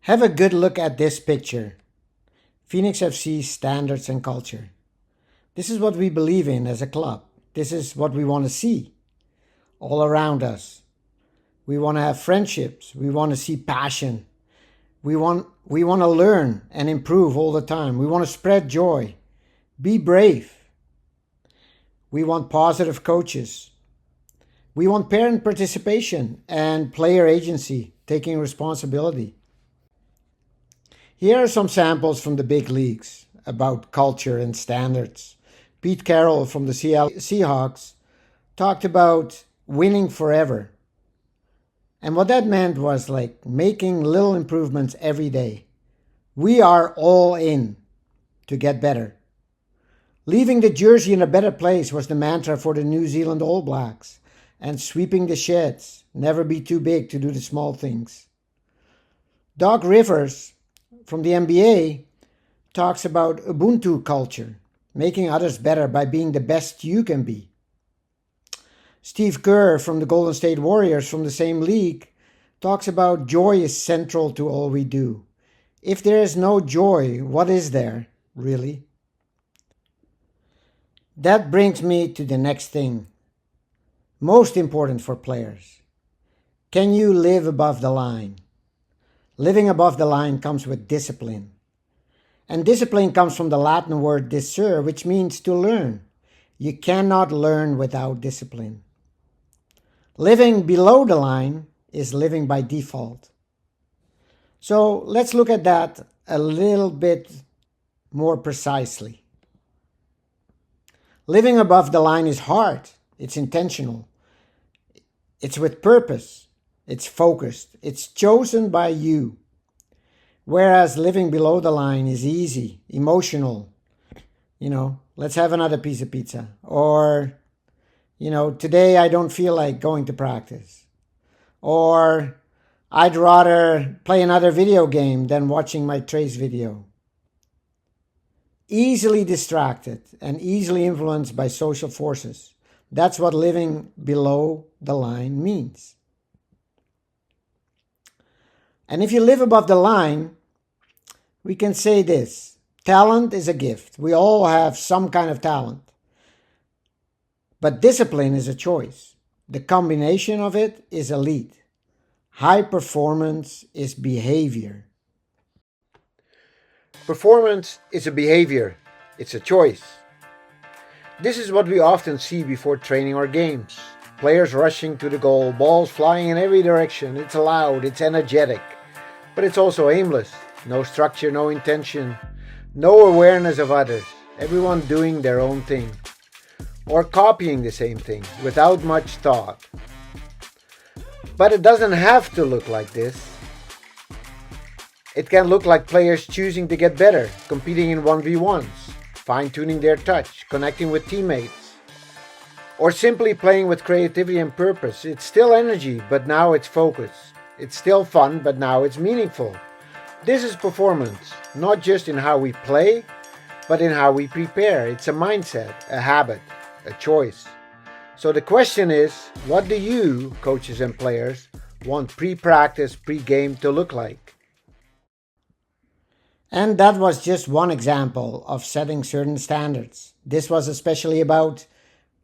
Have a good look at this picture. Phoenix FC standards and culture. This is what we believe in as a club. This is what we want to see all around us. We want to have friendships. We want to see passion. We want to learn and improve all the time. We want to spread joy. Be brave. We want positive coaches. We want parent participation and player agency, taking responsibility. Here are some samples from the big leagues about culture and standards. Pete Carroll from the Seattle Seahawks talked about winning forever. And what that meant was like making little improvements every day. We are all in to get better. Leaving the jersey in a better place was the mantra for the New Zealand All Blacks. And sweeping the sheds, never be too big to do the small things. Doc Rivers from the NBA talks about Ubuntu culture, making others better by being the best you can be. Steve Kerr from the Golden State Warriors from the same league talks about joy is central to all we do. If there is no joy, what is there, really? That brings me to the next thing. Most important for players. Can you live above the line? Living above the line comes with discipline. And discipline comes from the Latin word discere, which means to learn. You cannot learn without discipline. Living below the line is living by default. So let's look at that a little bit more precisely. Living above the line is hard. It's intentional. It's with purpose. It's focused. It's chosen by you. Whereas living below the line is easy, emotional. Let's have another piece of pizza. Or, today I don't feel like going to practice. Or I'd rather play another video game than watching my Trace video. Easily distracted and easily influenced by social forces. That's what living below the line means. And if you live above the line, we can say this. Talent is a gift. We all have some kind of talent. But discipline is a choice. The combination of it is elite. High performance is behavior. Performance is a behavior. It's a choice. This is what we often see before training or games. Players rushing to the goal, balls flying in every direction. It's loud, it's energetic, but it's also aimless. No structure, no intention, no awareness of others. Everyone doing their own thing or copying the same thing without much thought. But it doesn't have to look like this. It can look like players choosing to get better, competing in 1v1s, fine-tuning their touch, connecting with teammates, or simply playing with creativity and purpose. It's still energy, but now it's focus. It's still fun, but now it's meaningful. This is performance, not just in how we play, but in how we prepare. It's a mindset, a habit, a choice. So the question is, what do you, coaches and players, want pre-practice, pre-game to look like? And that was just one example of setting certain standards. This was especially about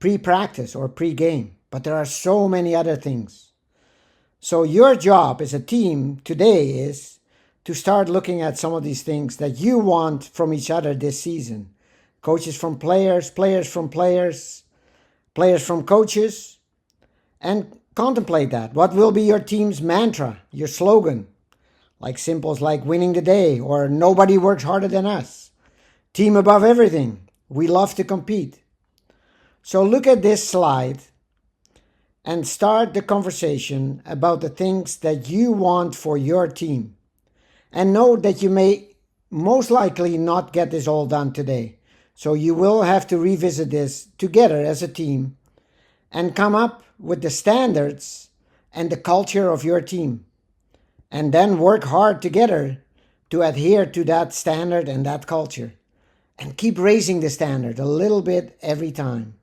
pre-practice or pre-game, but there are so many other things. So your job as a team today is to start looking at some of these things that you want from each other this season. Coaches from players, players from players, players from coaches, and contemplate that. What will be your team's mantra, your slogan? Like symbols like winning the day or nobody works harder than us. Team above everything. We love to compete. So look at this slide and start the conversation about the things that you want for your team. And know that you may most likely not get this all done today. So you will have to revisit this together as a team and come up with the standards and the culture of your team. And then work hard together to adhere to that standard and that culture. And keep raising the standard a little bit every time.